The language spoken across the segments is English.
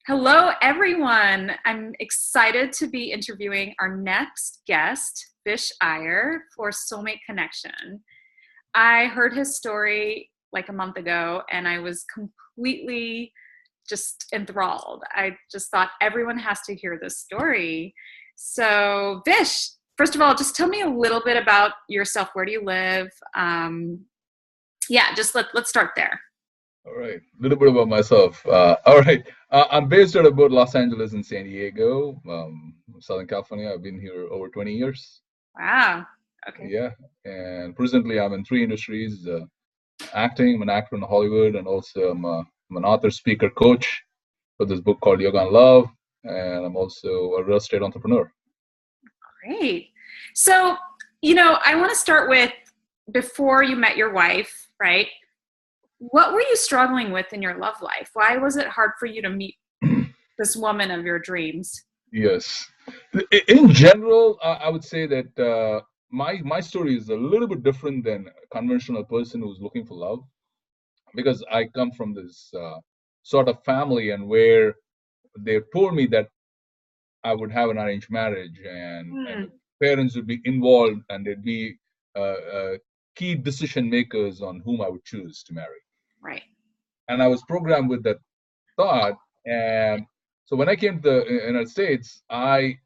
Hello, everyone. I'm excited to be interviewing our next guest, Vish Iyer, for Soulmate Connection. I heard his story like a month ago, and I was completely just enthralled. I just thought everyone has to hear this story. So, Vish, first of all, just tell me a little bit about yourself. Where do you live? Let's start there. All right, a little bit about myself. All right, I'm based out of both Los Angeles and San Diego, Southern California. I've been here over 20 years. Wow. Okay. Yeah, and presently I'm in three industries: acting. I'm an actor in Hollywood, and also I'm an author, speaker, coach for this book called Yoga and Love, and I'm also a real estate entrepreneur. Great. So, I want to start with before you met your wife, right? What were you struggling with in your love life? Why was it hard for you to meet this woman of your dreams? Yes, in general, I would say that my story is a little bit different than a conventional person who's looking for love, because I come from this sort of family and where they told me that I would have an arranged marriage and parents would be involved and they'd be key decision makers on whom I would choose to marry. Right. And I was programmed with that thought. And so when I came to the United States,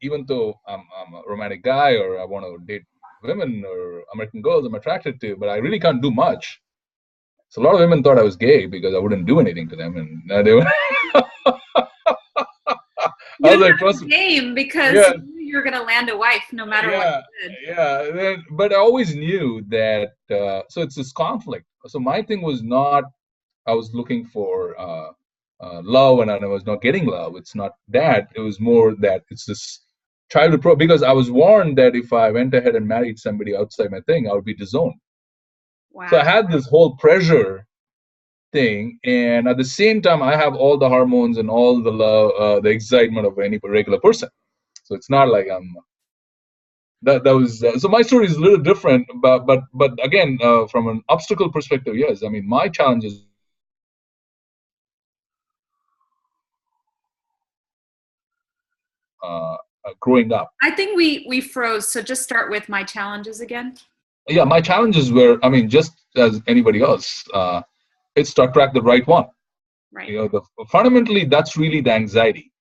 even though I'm a romantic guy or I want to date women or American girls I'm attracted to, but I really can't do much. So a lot of women thought I was gay because I wouldn't do anything to them, and they were. You didn't have a game because you knew you were going to land a wife no matter what you did. Yeah, but I always knew that. So it's this conflict. So my thing was not I was looking for love and I was not getting love. It's not that. It was more that it's this childhood because I was warned that if I went ahead and married somebody outside my thing, I would be disowned. Wow. So I had this whole pressure thing, and at the same time, I have all the hormones and all the love, the excitement of any regular person. So it's not like I'm. That was so. My story is a little different, but again, from an obstacle perspective, yes. I mean, my challenges. Growing up. I think we froze. So just start with my challenges again. Yeah, my challenges were, I mean, just as anybody else, it's to attract the right one. Right. Fundamentally, that's really the anxiety.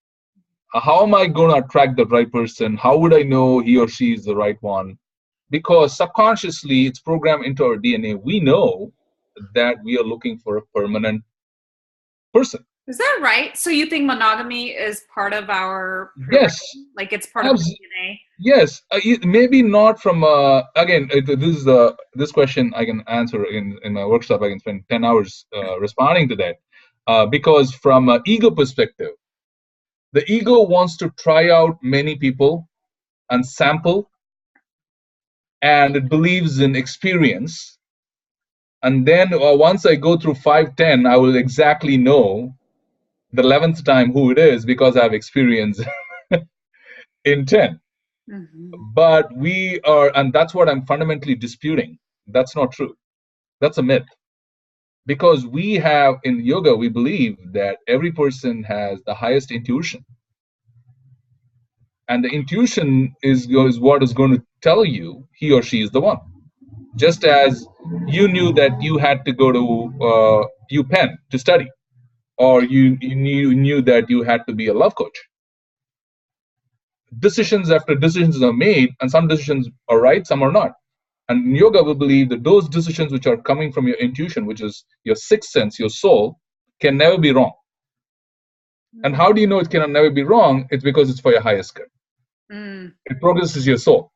How am I going to attract the right person? How would I know he or she is the right one? Because subconsciously, it's programmed into our DNA. We know that we are looking for a permanent person. Is that right? So you think monogamy is part of our program? Yes, like it's part of the DNA? Yes, maybe not from again. This question I can answer in my workshop. I can spend 10 hours responding to that because from an ego perspective, the ego wants to try out many people and sample, and it believes in experience. And then once I go through 5, 10, I will exactly know the 11th time who it is because I have experience in 10. Mm-hmm. But we are, and that's what I'm fundamentally disputing. That's not true. That's a myth. Because we have, in yoga, we believe that every person has the highest intuition. And the intuition is what is going to tell you he or she is the one. Just as you knew that you had to go to UPenn to study, or you knew that you had to be a love coach. Decisions after decisions are made, and some decisions are right, some are not. And in yoga, we believe that those decisions which are coming from your intuition, which is your sixth sense, your soul, can never be wrong. And how do you know it can never be wrong? It's because it's for your highest good. It progresses your soul.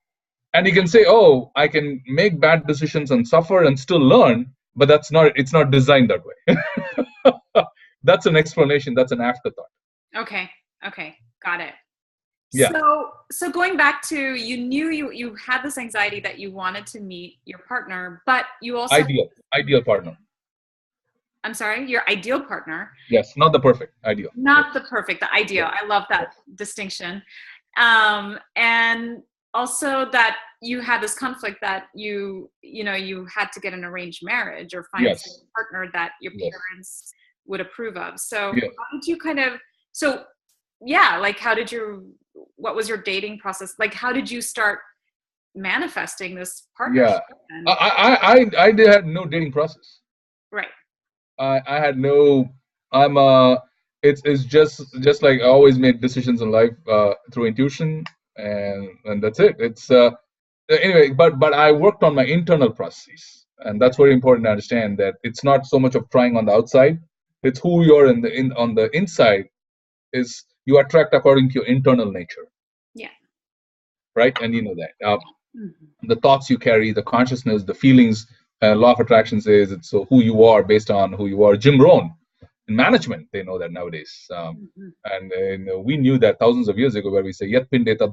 And you can say, oh, I can make bad decisions and suffer and still learn, but it's not designed that way. That's an explanation. That's an afterthought. Okay. Got it. Yeah. So going back to, you knew you had this anxiety that you wanted to meet your partner, but you also ideal partner. I'm sorry, your ideal partner. Yes, not the perfect, ideal. Not the perfect, the ideal. Yeah. I love that distinction. And also that you had this conflict that you had to get an arranged marriage or find a partner that your parents would approve of. So how did you yeah, like what was your dating process? Like, how did you start manifesting this Yeah, partnership? And, I did had no dating process. right. I had no. I'm it's just like I always make decisions in life through intuition, and that's it. It's anyway. But I worked on my internal processes, and that's very important to understand that it's not so much of trying on the outside. It's who you're in on the inside is you attract according to your internal nature, Yeah. right? And you know that. Mhm. The thoughts you carry, the consciousness, the feelings. Law of attraction says it's so who you are based on who you are. Jim Rohn in management, they know that nowadays. Mhm. And we knew that thousands of years ago, where we say Yat Pindeta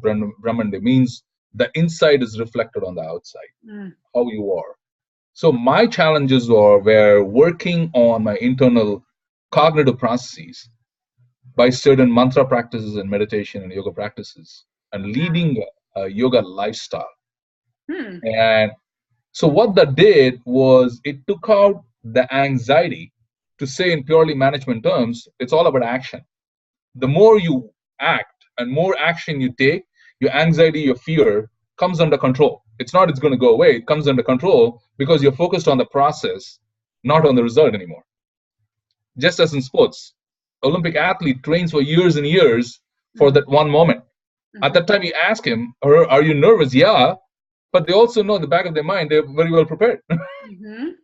Brahmande means the inside is reflected on the outside, Mm. how you are. So my challenges were working on my internal cognitive processes by certain mantra practices and meditation and yoga practices and leading a yoga lifestyle. Hmm. And so what that did was it took out the anxiety. To say in purely management terms, it's all about action. The more you act and more action you take, your anxiety, your fear comes under control. It's not it's going to go away. It comes under control because you're focused on the process, not on the result anymore. Just as in sports, Olympic athlete trains for years and years for that one moment. At Mhm. that time, you ask him, are you nervous? Yeah. But they also know in the back of their mind, they're very well prepared. Mhm.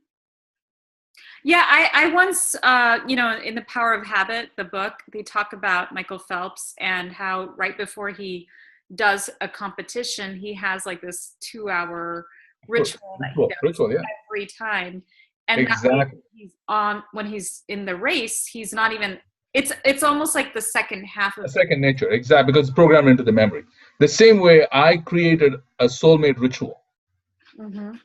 Yeah, I once, in The Power of Habit, the book, they talk about Michael Phelps and how right before he does a competition, he has like this 2 hour ritual that he does Ritual, yeah. every time. And that way Exactly. when he's in the race, he's not even, it's almost like the second half A of the, second nature, exactly, because it's programmed into the memory. The same way I created a soulmate ritual. Mhm.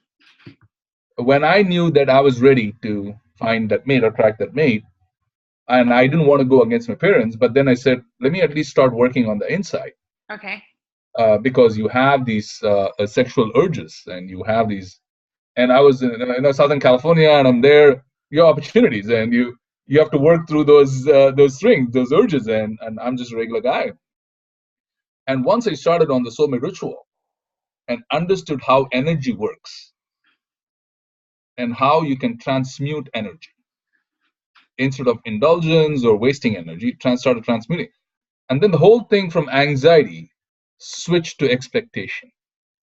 When I knew that I was ready to find that mate, attract that mate, and I didn't want to go against my parents, but then I said, let me at least start working on the inside. Okay. Because you have these sexual urges and you have these, and I was in Southern California, and I'm there, your opportunities, and you have to work through those strings, those urges, and I'm just a regular guy. And once I started on the Soulmate Ritual and understood how energy works and how you can transmute energy instead of indulgence or wasting energy, started transmuting. And then the whole thing from anxiety switched to expectation,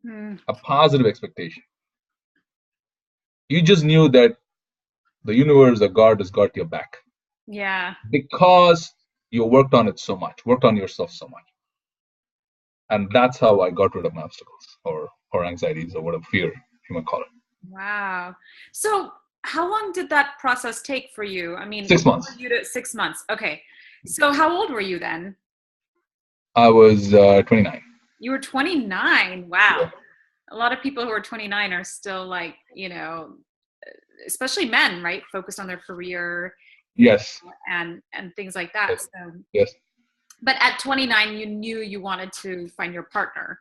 Mm. a positive expectation. You just knew that the universe or God has got your back Yeah. because you worked on it so much, worked on yourself so much. And that's how I got rid of my obstacles or anxieties or whatever fear you might call it. Wow. So how long did that process take for you? I mean, 6 months. for you to 6 months. Okay. So how old were you then? I was 29. You were 29. Wow. Yeah. A lot of people who are 29 are still like, especially men, right? Focused on their career, Yes. and things like that. Yes. So, Yes. but at 29, you knew you wanted to find your partner.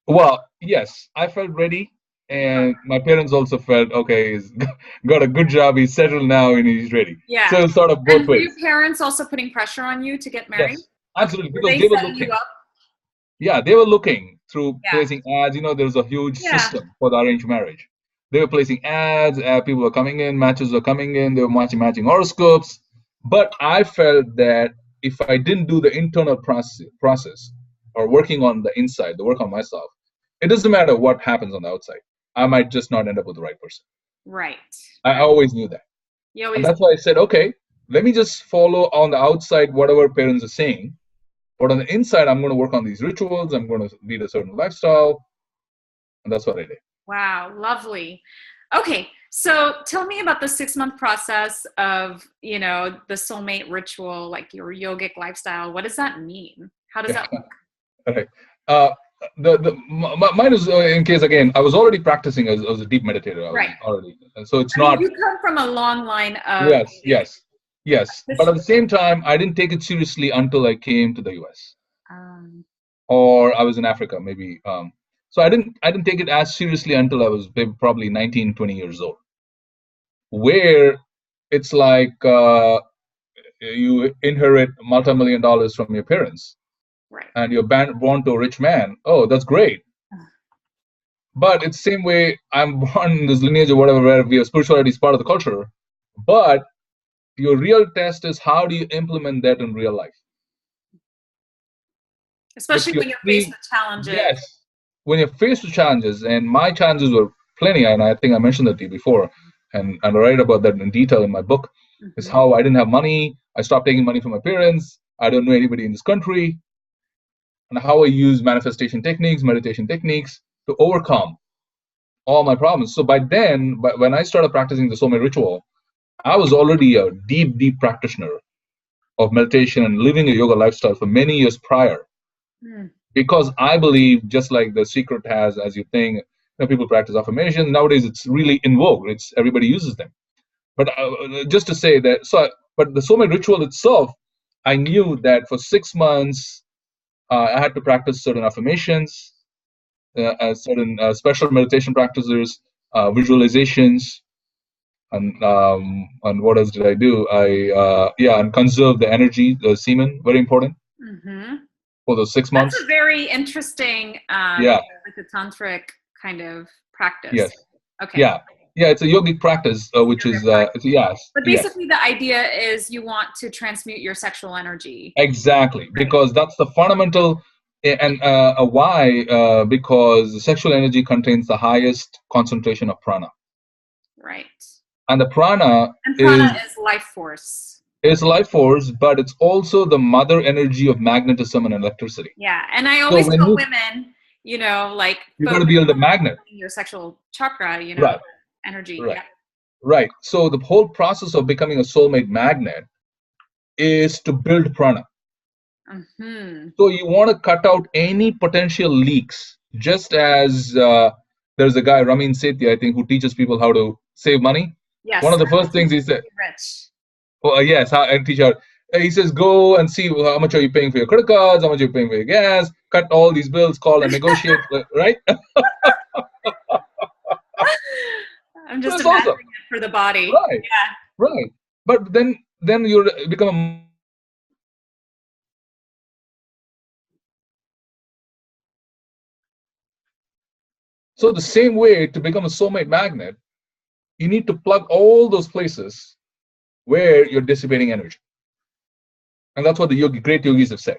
Well, yes, I felt ready, and my parents also felt okay. He's got a good job. He's settled now, and he's ready. Yeah. So it's sort of both And were your ways. parents also putting pressure on you to get married? Yes, absolutely, Were because they they were setting you looking. up? Yeah, they were looking through Yeah. placing ads. There's a huge Yeah. system for the arranged marriage. They were placing ads. People were coming in. Matches were coming in. They were matching horoscopes. But I felt that if I didn't do the internal process or working on the inside, the work on myself, it doesn't matter what happens on the outside. I might just not end up with the right person. Right. I Right. always knew that. You And always, that's why I said, okay, let me just follow on the outside whatever parents are saying. But on the inside, I'm going to work on these rituals. I'm going to lead a certain lifestyle. And that's what I did. wow, lovely. Okay, so tell me about the 6 month process of, the soulmate ritual, like your yogic lifestyle. What does that mean? How does that look? Okay. Uh, mine is in case again. I was already practicing as a deep meditator. I was Right. already, and so it's I mean, not. you come from a long line of Yes, yes, yes. But this. at the same time, I didn't take it seriously until I came to the U.S. Um, or I was in Africa, maybe. So I didn't take it as seriously until I was probably 19, 20 years old, where it's like you inherit multi-million dollars from your parents, Right. and you're born to a rich man. Oh, that's great. But it's the same way I'm born in this lineage or whatever, where we have spirituality is part of the culture. But your real test is how do you implement that in real life? Especially when you're faced with challenges. Yes, when you're faced with challenges, and my challenges were plenty, and I think I mentioned that to you before, and I write about that in detail in my book, is how I didn't have money, I stopped taking money from my parents, I don't know anybody in this country, and how I use manifestation techniques, meditation techniques to overcome all my problems. So by then, when I started practicing the Soulmate Ritual, I was already a deep, deep practitioner of meditation and living a yoga lifestyle for many years prior. Because I believe, just like The Secret has, as you think, people practice affirmations. Nowadays, it's really in vogue. Everybody uses them. But just to say that, but the Soulmate Ritual itself, I knew that for 6 months, I had to practice certain affirmations, certain special meditation practices, visualizations, and what else did I do? And conserve the energy, the semen, very important. For those 6 months. That's a very interesting, like a tantric kind of practice. Yes. Okay. Yeah, it's a yogic practice, which is yes. But basically, the idea is you want to transmute your sexual energy. Exactly, because that's the fundamental, and why? Because sexual energy contains the highest concentration of prana. Right. And the prana is life force. It's life force, but it's also the mother energy of magnetism and electricity. Yeah, and I always tell women, like you got to build a magnet. Your sexual chakra, right. Energy. Right. Yeah. Right. So the whole process of becoming a soulmate magnet is to build prana. So you want to cut out any potential leaks, just as there's a guy, Ramin Sethi, I think, who teaches people how to save money. Yes. One of the first things he said. Rich. Yes, and teach out. He says, go and see how much are you paying for your credit cards, how much are you paying for your gas, cut all these bills, call and negotiate, right? I'm just imagining it for the body. Right. Yeah. Right. But then you become a... So the same way, to become a soulmate magnet, you need to plug all those places where you're dissipating energy. And that's what the great yogis have said.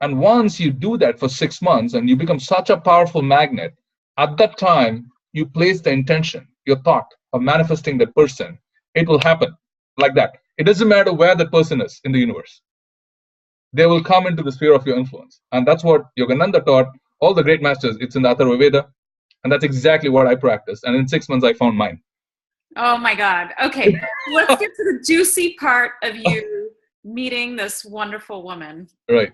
And once you do that for 6 months and you become such a powerful magnet, at that time, you place the intention, your thought of manifesting that person, it will happen like that. It doesn't matter where that person is in the universe. They will come into the sphere of your influence. And that's what Yogananda taught all the great masters. It's in the Atharva Veda. And that's exactly what I practiced. And in 6 months, I found mine. Oh my God. Okay. Let's get to the juicy part of you meeting this wonderful woman. Right.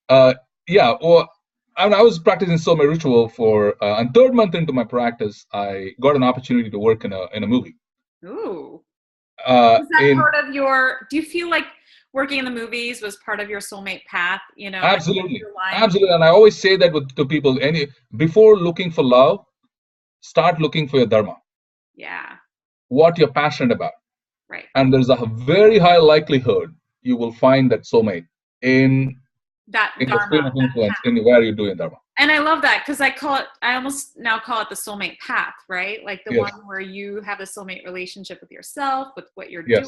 Well, I was practicing Soulmate Ritual for, and 3rd month into my practice, I got an opportunity to work in a movie. Ooh. Is that part of your, do you feel like working in the movies was part of your soulmate path? Absolutely. Absolutely. And I always say that to people, before looking for love, start looking for your dharma. Yeah. What you're passionate about. Right. And there's a very high likelihood you will find that soulmate in that in dharma, the sphere of influence in where you're doing dharma. And I love that, because I almost now call it the soulmate path, right? Like the one where you have a soulmate relationship with yourself, with what you're doing.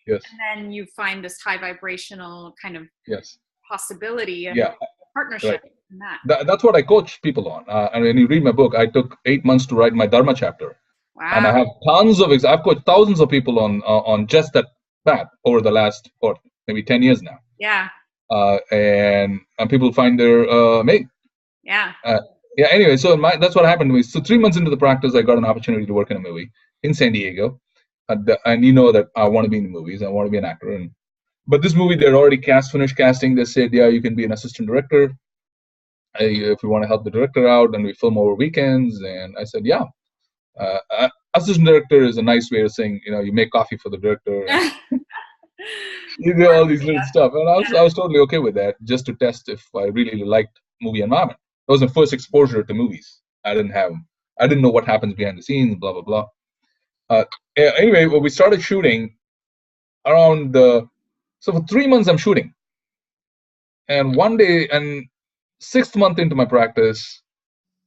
Yes. And then you find this high vibrational kind of possibility of partnership. Right. In that. That's what I coach people on. And when you read my book, I took 8 months to write my dharma chapter. Wow. And I have tons of I've coached thousands of people on just that path over the last maybe 10 years now. Yeah. And people find their mate. Yeah. Anyway, so that's what happened to me. So 3 months into the practice, I got an opportunity to work in a movie in San Diego. And you know that I want to be in the movies. I want to be an actor. But this movie, they're already finished casting. They said, yeah, you can be an assistant director if you want to help the director out, and we film over weekends. And I said, yeah. Assistant director is a nice way of saying, you make coffee for the director. You do all these little stuff. And I was totally okay with that, just to test if I really liked movie environment. That was my first exposure to movies. I didn't know what happens behind the scenes, blah, blah, blah. Anyway, when we started shooting, around the So for 3 months, I'm shooting. And one day, and 6th month into my practice,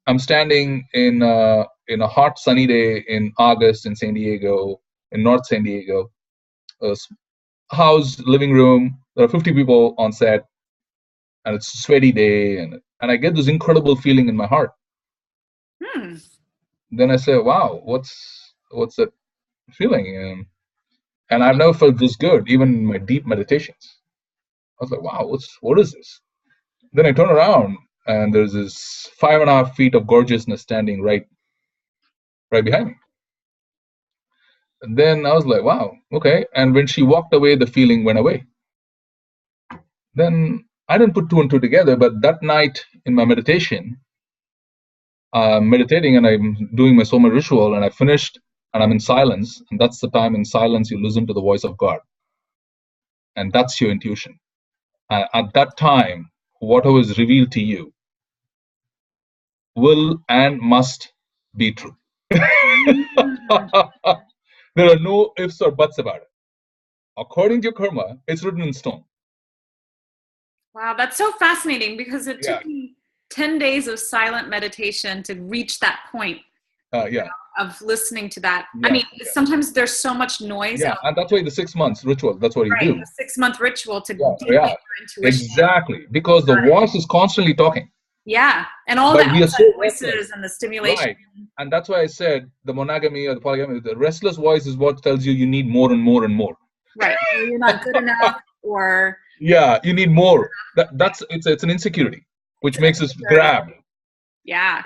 I'm standing in a hot, sunny day in August in San Diego, in North San Diego, a house, living room. There are 50 people on set, and it's a sweaty day, and I get this incredible feeling in my heart. Then I say, "Wow, what's that feeling?" And I've never felt this good, even in my deep meditations. I was like, "Wow, what is this?" Then I turn around, and there's this 5.5 feet of gorgeousness standing right behind me. And then I was like, "Wow, okay." And when she walked away, the feeling went away. Then I didn't put two and two together, but that night in my meditation, I'm meditating and I'm doing my Soulmate Ritual, and I finished and I'm in silence. And that's the time in silence you listen to the voice of God. And that's your intuition. At that time, whatever is revealed to you will and must be true. There are no ifs or buts about it. According to your karma, it's written in stone. Wow, that's so fascinating, because it took me 10 days of silent meditation to reach that point of listening to that. I mean, sometimes there's so much noise. Yeah, and that's why the 6 months ritual, that's what you do. The 6-month ritual to deepen your intuition. Exactly, because the voice is constantly talking. Yeah, and all the outside voices and the stimulation. Right, and that's why I said the monogamy or the polygamy, the restless voice is what tells you need more and more and more. Right, or you're not good enough, or... Yeah, you need more. It's an insecurity, which makes us grab. Yeah.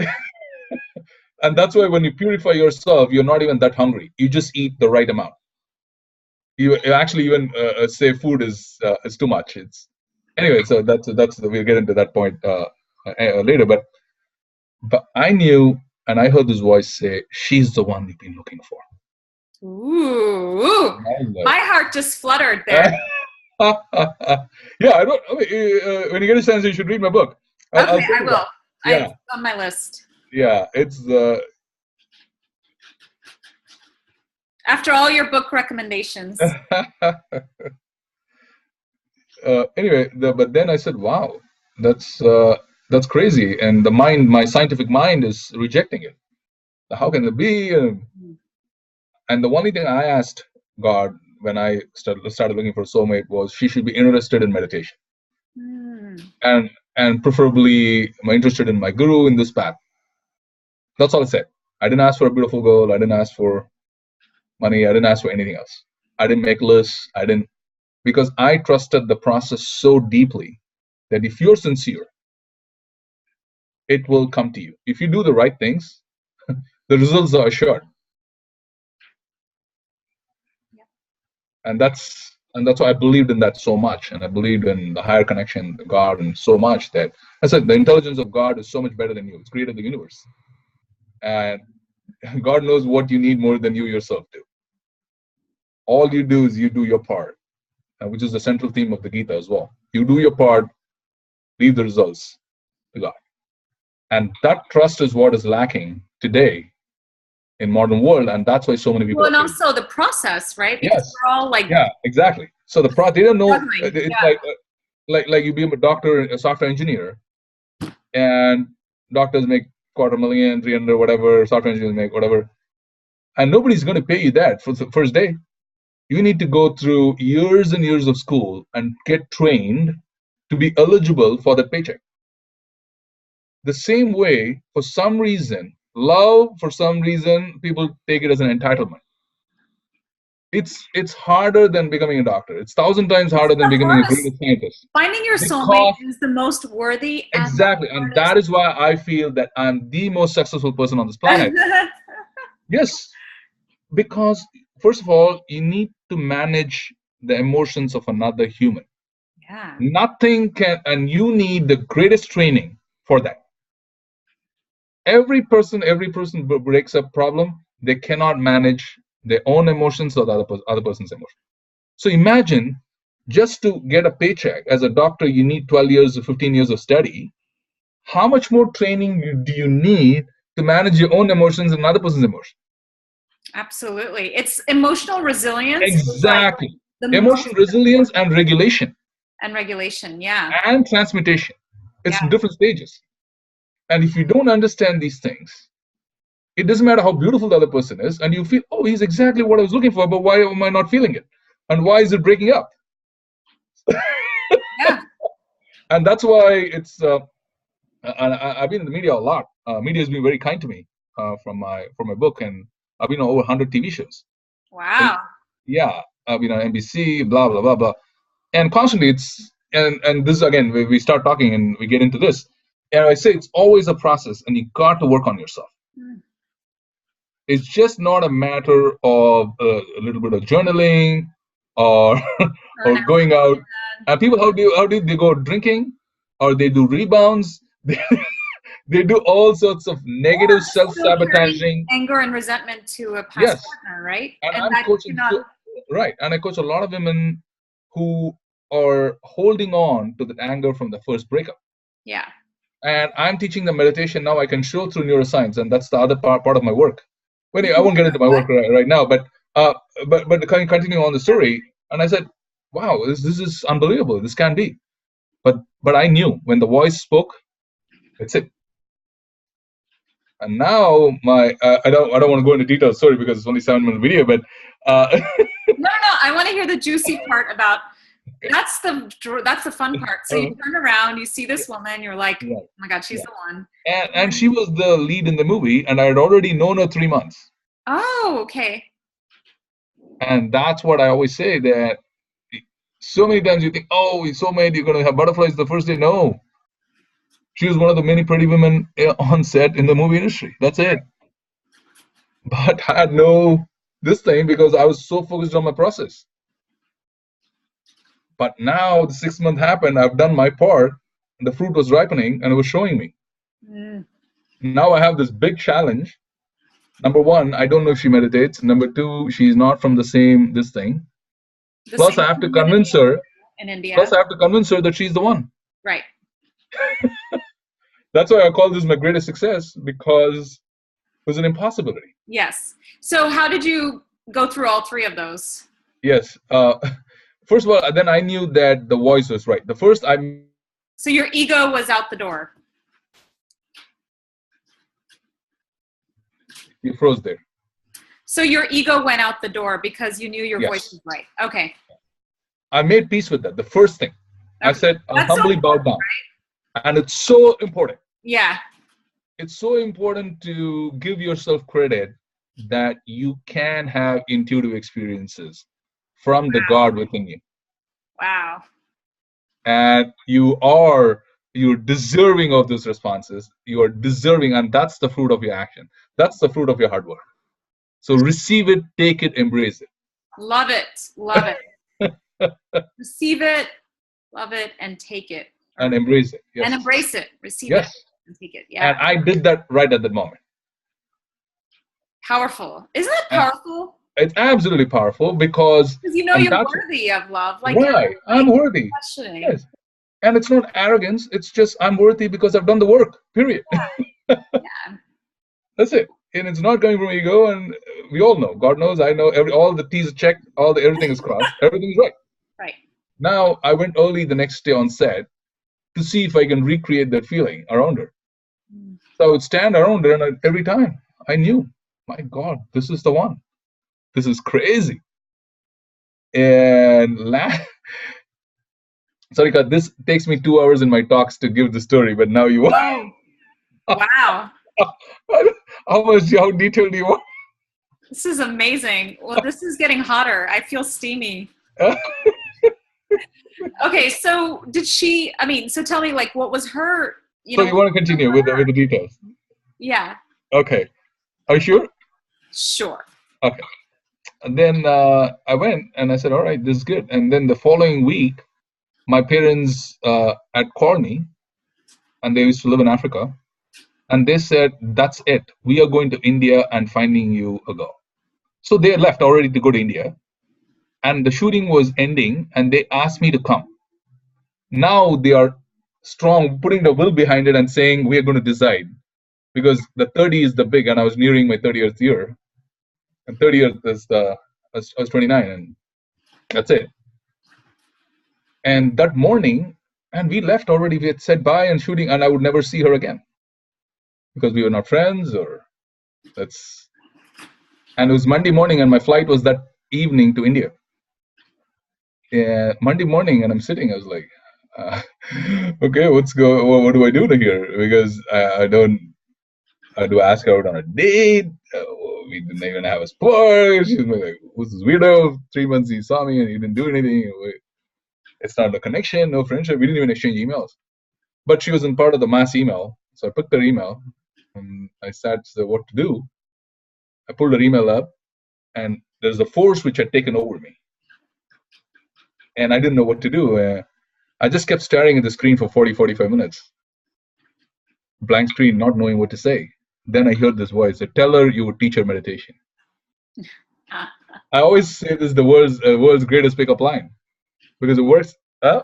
And that's why when you purify yourself, you're not even that hungry. You just eat the right amount. You actually even say food is too much. It's anyway. So we'll get into that point later. But I knew, and I heard this voice say, "She's the one you've been looking for." Ooh, my heart just fluttered there. Yeah, I don't. When you get a chance, you should read my book. Okay, I will. Yeah, it's on my list. Yeah, it's the. After all your book recommendations. Anyway, but then I said, "Wow, that's crazy," and my scientific mind is rejecting it. How can it be? And the only thing I asked God when I started looking for a soulmate was she should be interested in meditation, and preferably interested in my guru in this path. That's all I said. I didn't ask for a beautiful girl. I didn't ask for money. I didn't ask for anything else. I didn't make lists. Because I trusted the process so deeply that if you're sincere, it will come to you. If you do the right things, the results are assured. And that's why I believed in that so much, and I believed in the higher connection, God, and so much that I said the intelligence of God is so much better than you. It's created the universe, and God knows what you need more than you yourself do. All you do is you do your part, which is the central theme of the Gita as well. You do your part, leave the results to God, and that trust is what is lacking today in modern world, and that's why so many people. Well, and also the process, right? Because we're all like. Yeah, exactly. So they don't know. It's like you be a doctor, a software engineer, and doctors make $250,000, 300, whatever. Software engineers make whatever, and nobody's going to pay you that for the first day. You need to go through years and years of school and get trained to be eligible for that paycheck. The same way, for some reason, love, for some reason, people take it as an entitlement. It's harder than becoming a doctor. It's 1,000 times harder than becoming a great scientist. Finding your soulmate is the most worthy. Exactly, and that is why I feel that I'm the most successful person on this planet. Yes, because first of all, you need to manage the emotions of another human. Yeah. Nothing can, and you need the greatest training for that. Every person breaks a problem. They cannot manage their own emotions or the other person's emotions. So imagine, just to get a paycheck as a doctor, you need 12 years or 15 years of study. How much more training do you need to manage your own emotions and another person's emotions? Absolutely. It's emotional resilience. Exactly. Emotion resilience and regulation. And regulation, yeah. And transmutation. It's in different stages. And if you don't understand these things, it doesn't matter how beautiful the other person is, and you feel, oh, he's exactly what I was looking for, but why am I not feeling it? And why is it breaking up? Yeah. And that's why it's, I've been in the media a lot. Media has been very kind to me from my book, and I've been on over 100 TV shows. Wow. Yeah, I've been on NBC, blah, blah, blah, blah. And constantly it's, and this, again, we start talking and we get into this. And I say it's always a process, and you got to work on yourself. It's just not a matter of a little bit of journaling or or going out. And people, how do they go drinking, or they do rebounds? They do all sorts of negative self-sabotaging, anger and resentment to a past partner, right? And I'm coaching, right? And I coach a lot of women who are holding on to that anger from the first breakup. Yeah. And I'm teaching them meditation now. I can show through neuroscience, and that's the other part of my work. Well, I won't get into my work right now, but continuing on the story. And I said, wow, this is unbelievable. This can be. But I knew when the voice spoke, that's it. And now I don't want to go into details, sorry, because it's only 7-minute video, but no, I want to hear the juicy part about. That's the fun part. So you turn around, you see this woman, you're like, oh my God, she's the one. And she was the lead in the movie, and I had already known her 3 months. Oh, okay. And that's what I always say, that so many times you think, oh, soulmate, you're going to have butterflies the first day. No. She was one of the many pretty women on set in the movie industry. That's it. But I had this thing because I was so focused on my process. But now the 6 month happened, I've done my part, and the fruit was ripening and it was showing me. Now I have this big challenge. Number one, I don't know if she meditates. Number two, she's not from the same thing. Plus, I have to convince her. In India. Plus, I have to convince her that she's the one. Right. That's why I call this my greatest success, because it was an impossibility. Yes. So how did you go through all three of those? Yes. First of all, then I knew that the voice was right. The first So your ego was out the door. You froze there. So your ego went out the door because you knew your voice was right. Okay. I made peace with that. The first thing. Okay. I said, I'll humbly bow down. Right? And it's so important. Yeah. It's so important to give yourself credit that you can have intuitive experiences from the God within you. Wow. And you're deserving of those responses. You are deserving, and that's the fruit of your action. That's the fruit of your hard work. So receive it, take it, embrace it. Love it. Love it. Receive it, love it, and take it. And embrace it. Yes. And embrace it. Receive it and take it. Yeah. And I did that right at that moment. Powerful. Isn't it powerful? It's absolutely powerful because you know you're worthy of love. Like, right. I'm worthy. Questioning. Yes. And it's not arrogance. It's just I'm worthy because I've done the work. Period. Yeah. That's it. And it's not coming from ego. And we all know. God knows. I know. All the T's are checked. Everything is crossed. Everything is right. Right. Now I went early the next day on set to see if I can recreate that feeling around her. So I would stand around her, and every time I knew, my God, this is the one. This is crazy. And sorry, God, this takes me 2 hours in my talks to give the story, but now you want. Wow. How detailed do you want? This is amazing. Well, this is getting hotter. I feel steamy. Okay, so so tell me, like, what was her, So you want to continue with the details? Yeah. Okay. Are you sure? Sure. Okay. And then I went and I said, all right, this is good. And then the following week, my parents had called me, and they used to live in Africa. And they said, that's it. We are going to India and finding you a girl. So they had left already to go to India. And the shooting was ending, and they asked me to come. Now they are strong, putting the will behind it and saying, we are going to decide. Because the 30 is the big, and I was nearing my 30th year. And 30th is I was 29. That's it. And that morning, and we left already. We had said bye and shooting, and I would never see her again because we were not friends, or that's. And it was Monday morning, and my flight was that evening to India. Yeah, Monday morning, and I'm sitting. I was like, uh, okay, what do I do here? Because I don't. Do I ask her out on a date? We didn't even have a spark. She's like, who's this weirdo? 3 months he saw me and he didn't do anything. It's not a connection, no friendship. We didn't even exchange emails. But she was in part of the mass email. So I picked her email and I sat, so what to do? I pulled her email up and there's a force which had taken over me. And I didn't know what to do. I just kept staring at the screen for 45 minutes. Blank screen, not knowing what to say. Then I heard this voice. I tell her you would teach her meditation. I always say this is the world's greatest pickup line because it works. I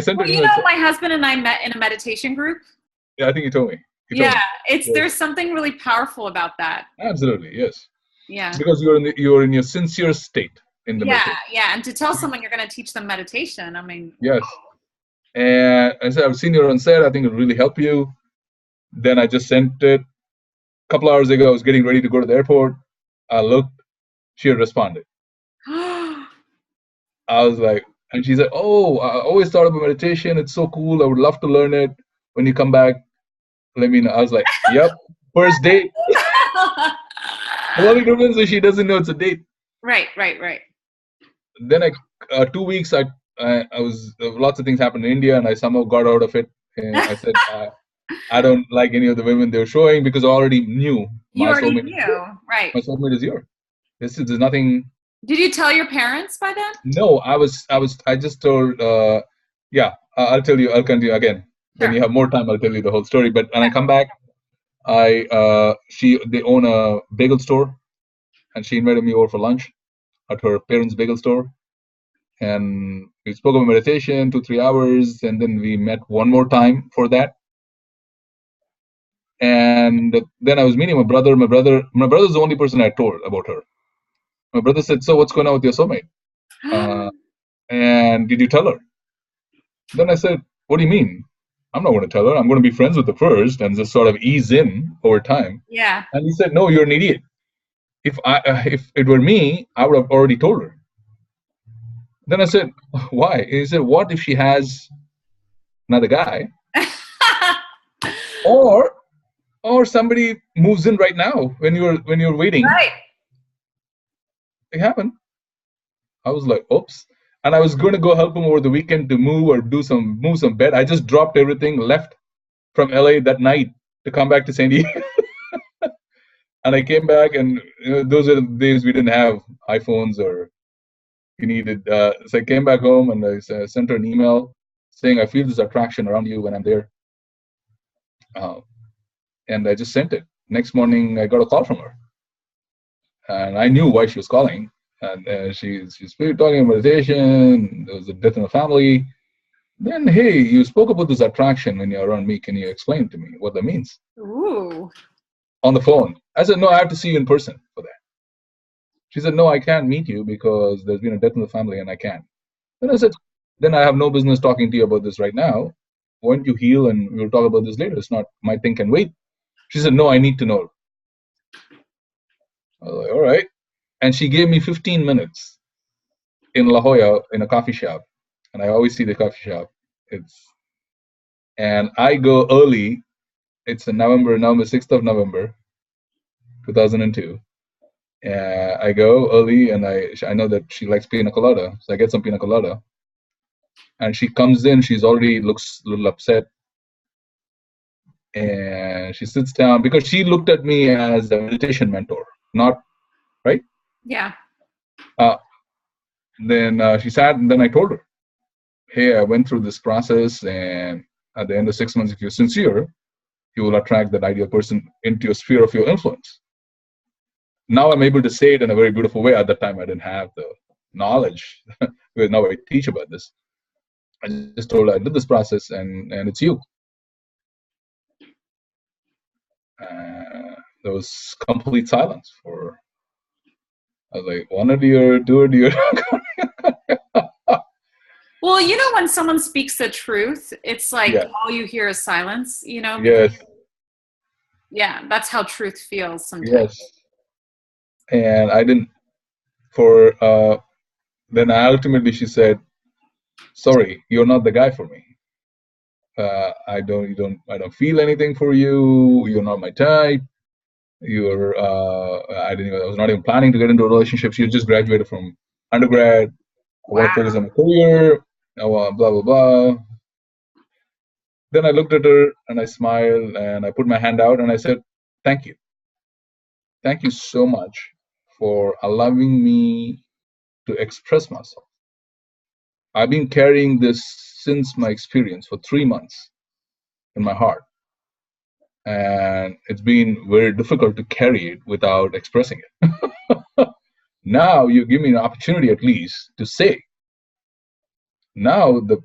sent well, her you know, my husband and I met in a meditation group. Yeah, I think you told me. There's something really powerful about that. Absolutely, yes. Yeah. Because you're in your sincere state in the meditation. Yeah, and to tell someone you're going to teach them meditation, I mean. Yes. And I said, I've seen you on set. I think it'll really help you. Then I just sent it. A couple hours ago, I was getting ready to go to the airport. I looked. She had responded. I was like, and she said, "Oh, I always thought about meditation. It's so cool. I would love to learn it. When you come back, let me know." I was like, "Yep, first date." The only difference is she doesn't know it's a date. Right. Then 2 weeks, I was lots of things happened in India, and I somehow got out of it. And I said, I don't like any of the women they were showing because I already knew my soulmate. Right. My soulmate is yours. There's nothing. Did you tell your parents by then? No, I just told. I'll tell you. I'll continue again. When you have more time, I'll tell you the whole story. But when I come back, they own a bagel store, and she invited me over for lunch at her parents' bagel store, and we spoke about meditation 2-3 hours, and then we met one more time for that. And then I was meeting my brother. My brother's the only person I told about her. My brother said, "So what's going on with your soulmate? And did you tell her?" Then I said, "What do you mean? I'm not going to tell her. I'm going to be friends with her first and just sort of ease in over time." Yeah. And he said, "No, you're an idiot. If it were me, I would have already told her." Then I said, "Why?" He said, "What if she has another guy, or somebody moves in right now when you're waiting?" Right. It happened. I was like, "Oops." And I was going to go help him over the weekend to move some bed. I just dropped everything, left from LA that night to come back to San Diego. And I came back, and those are the days we didn't have iPhones or you needed. So I came back home and I sent her an email saying, "I feel this attraction around you when I'm there." And I just sent it. Next morning, I got a call from her. And I knew why she was calling. And she's talking about meditation. There was a death in the family. Then, "Hey, you spoke about this attraction when you're around me. Can you explain to me what that means?" Ooh. On the phone. I said, "No, I have to see you in person for that." She said, "No, I can't meet you because there's been a death in the family and I can't." Then I said, "Then I have no business talking to you about this right now. Why don't you heal and we'll talk about this later? It's not my thing can wait." She said, "No, I need to know." I was like, "All right." And she gave me 15 minutes in La Jolla in a coffee shop. And I always see the coffee shop. And I go early. It's in November 6th of November, 2002. I go early, and I know that she likes pina colada, so I get some pina colada. And she comes in. She's already looks a little upset, and she sits down because she looked at me as a meditation mentor, not right. Yeah. Then she sat, and then I told her, "Hey, I went through this process, and at the end of 6 months, if you're sincere, you will attract that ideal person into your sphere of your influence." Now I'm able to say it in a very beautiful way. At that time, I didn't have the knowledge. Because now I teach about this. I just told her I did this process, and it's you. There was complete silence for I was like, one a deer, two a deer. Well, you know, when someone speaks the truth, it's like Yes, all you hear is silence, you know, because yes, yeah, that's how truth feels sometimes. yes. And I didn't, for, then ultimately she said, sorry, you're not the guy for me. I don't feel anything for you. You're not my type. I was not even planning to get into a relationship. She had just graduated from undergrad. I want to Wow. focus on my career. Blah, blah, blah. Then I looked at her and I smiled and I put my hand out and I said, thank you. Thank you so much for allowing me to express myself. I've been carrying this since my experience for 3 months in my heart. And it's been very difficult to carry it without expressing it. Now you give me an opportunity at least to say. Now the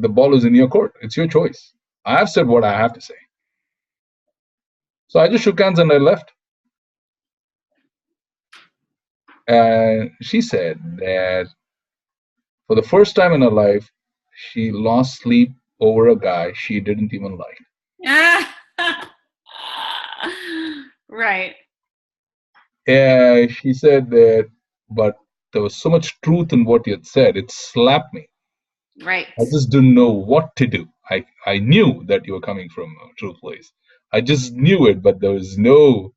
ball is in your court. It's your choice. I've said what I have to say. So I just shook hands and I left. And she said that for the first time in her life, she lost sleep over a guy she didn't even like. Right. And she said that, but there was so much truth in what you had said, it slapped me. Right. I just didn't know what to do. I knew that you were coming from a truth place. I just knew it, but there was no.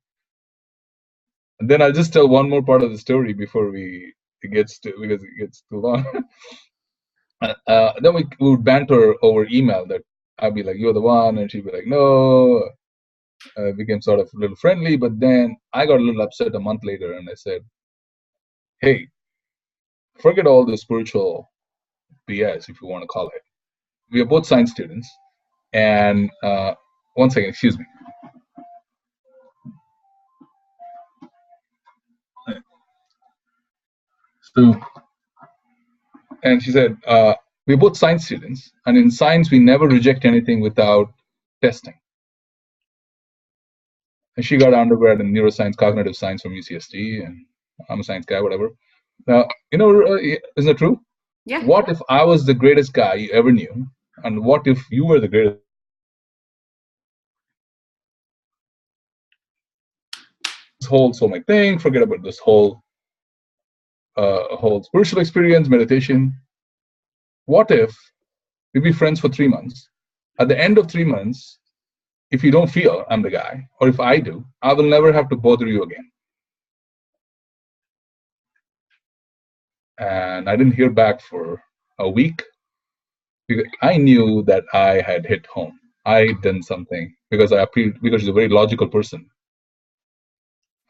And then I'll just tell one more part of the story before because it gets too long. Then we would banter over email that I'd be like, "You're the one," and she'd be like, "No." Became sort of a little friendly, but then I got a little upset a month later, and I said, "Hey, forget all the spiritual BS, if you want to call it. We are both science students, and one second, excuse me. So, and she said, we're both science students, and in science, we never reject anything without testing. And she got undergrad in neuroscience, cognitive science from UCSD, and I'm a science guy, whatever. Now, isn't it true? Yeah. What if I was the greatest guy you ever knew? And what if you were the greatest? This whole soulmate thing, forget about this whole spiritual experience, meditation. What if we be friends for 3 months? At the end of 3 months, if you don't feel I'm the guy, or if I do, I will never have to bother you again. And I didn't hear back for a week because I knew that I had hit home. I done something because because she's a very logical person.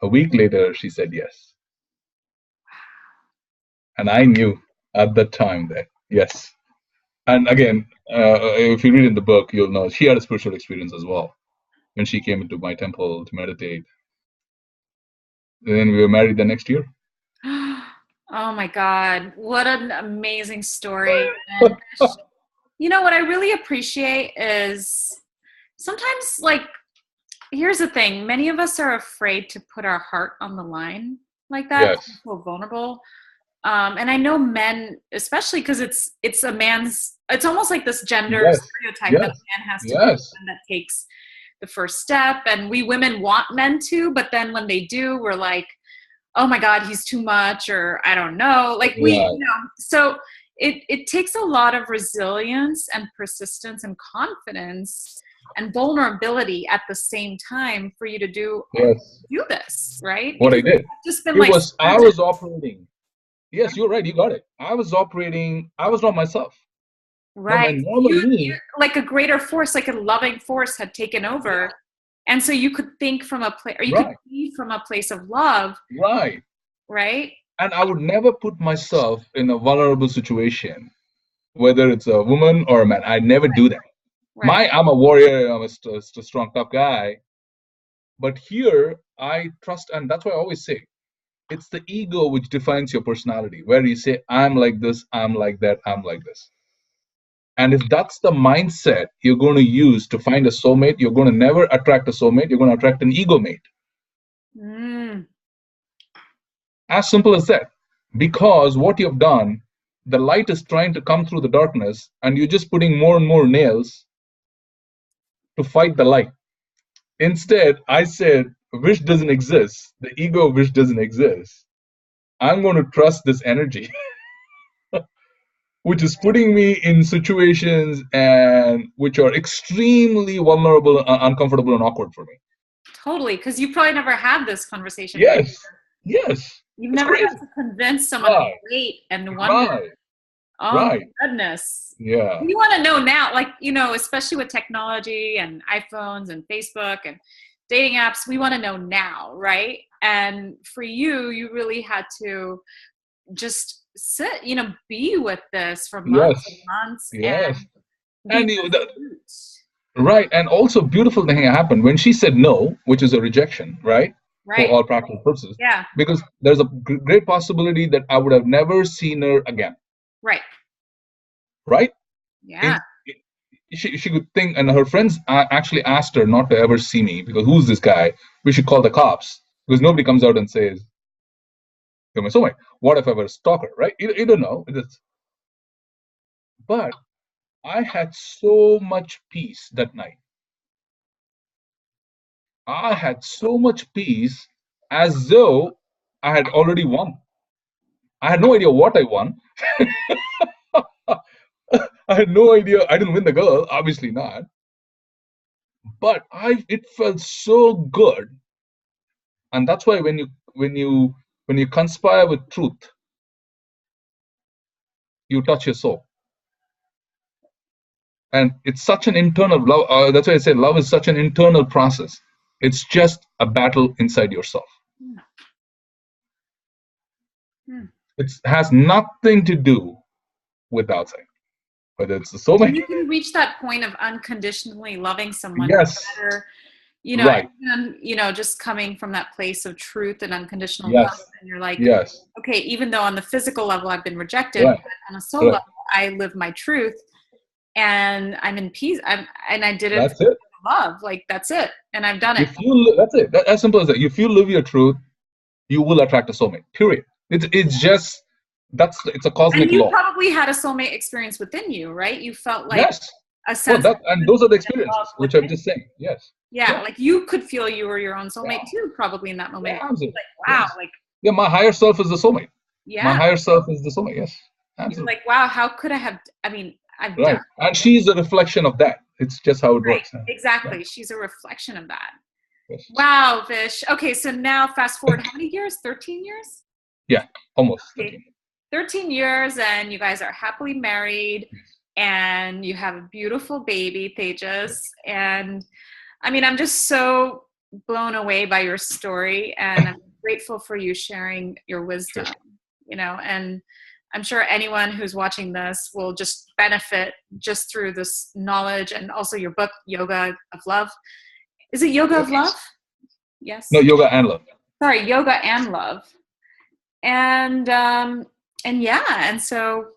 A week later, she said yes, and I knew at that time that yes. And again, if you read in the book, you'll know she had a spiritual experience as well when she came into my temple to meditate. And then we were married the next year. Oh my God. What an amazing story. And you know what I really appreciate is sometimes, like, here's the thing, many of us are afraid to put our heart on the line like that. Yes. To feel vulnerable. And I know men, especially because it's a man's, it's almost like this gender Yes. stereotype that Yes. a man has to be Yes. the one that takes the first step. And we women want men to, but then when they do, we're like, oh my God, he's too much, or I don't know. Like so it takes a lot of resilience and persistence and confidence and vulnerability at the same time for you to do this, right? What I did. I've just been I was operating. Yes, you're right. You got it. I was operating. I was not myself. Right. Now, my normal me, like a greater force, like a loving force had taken over. And so you could think from a place, or you could be from a place of love. Right. Right. And I would never put myself in a vulnerable situation, whether it's a woman or a man. I'd never do that. Right. I'm a warrior. I'm a strong, tough guy. But here, I trust, and that's why I always say, it's the ego which defines your personality, where you say, I'm like this, I'm like that, I'm like this. And if that's the mindset you're going to use to find a soulmate, you're going to never attract a soulmate. You're going to attract an ego mate. As simple as that. Because what you've done, the light is trying to come through the darkness, and you're just putting more and more nails to fight the light. Instead, I said, wish doesn't exist. The ego of wish doesn't exist. I'm going to trust this energy, which is putting me in situations and which are extremely vulnerable, uncomfortable, and awkward for me. Totally, because you probably never had this conversation before. Yes, yes. You've It's never crazy. had to convince someone to wait and wonder. Right. Oh Right. my goodness. Yeah. You want to know now, like, especially with technology and iPhones and Facebook and dating apps, we want to know now, right? And for you, you really had to just sit, be with this for months and months. Yes. And right. And also, beautiful thing happened when she said no, which is a rejection, right? Right. For all practical purposes. Yeah. Because there's a great possibility that I would have never seen her again. Right. Right? Yeah. She could think, and her friends actually asked her not to ever see me because who's this guy? We should call the cops because nobody comes out and says, "You're my soulmate." What if I were a stalker? Right? You don't know. But I had so much peace that night. I had so much peace as though I had already won. I had no idea what I won. I had no idea. I didn't win the girl, obviously not. But it felt so good, and that's why when you conspire with truth, you touch your soul, and it's such an internal love. That's why I say love is such an internal process. It's just a battle inside yourself. It has nothing to do with outside. Whether it's the soulmate. You can reach that point of unconditionally loving someone. Yes. Better, right. And, just coming from that place of truth and unconditional love. And you're like, okay, even though on the physical level I've been rejected, but on a soul level, I live my truth and I'm in peace. And I did it. That's it. Love. Like, that's it. And I've done it. That's it. As simple as that. If you live your truth, you will attract a soulmate. Period. It's just, it's a cosmic law. And you probably had a soulmate experience within you, right? You felt like a sense and those are the experiences, which I'm just saying. Yes. Yeah, like you could feel you were your own soulmate too, probably in that moment. Yeah, absolutely. Like, wow, like. Yeah, my higher self is the soulmate. Yeah. My higher self is the soulmate. Yes. Absolutely. You're like, wow, how could I have? I mean, I've done. And she's a reflection of that. It's just how it works. Exactly. Yeah. She's a reflection of that. Yes. Wow, Vish. Okay, so now fast forward, how many years? 13 years? Yeah, almost. Okay. 13 years, and you guys are happily married, and you have a beautiful baby, Tejas. And I mean, I'm just so blown away by your story, and I'm grateful for you sharing your wisdom, and I'm sure anyone who's watching this will just benefit just through this knowledge, and also your book, Yoga of Love. Is it Yoga of Love? Yes. No, Yoga and Love. Sorry, Yoga and Love. And so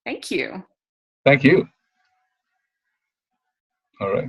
thank you. Thank you. All right.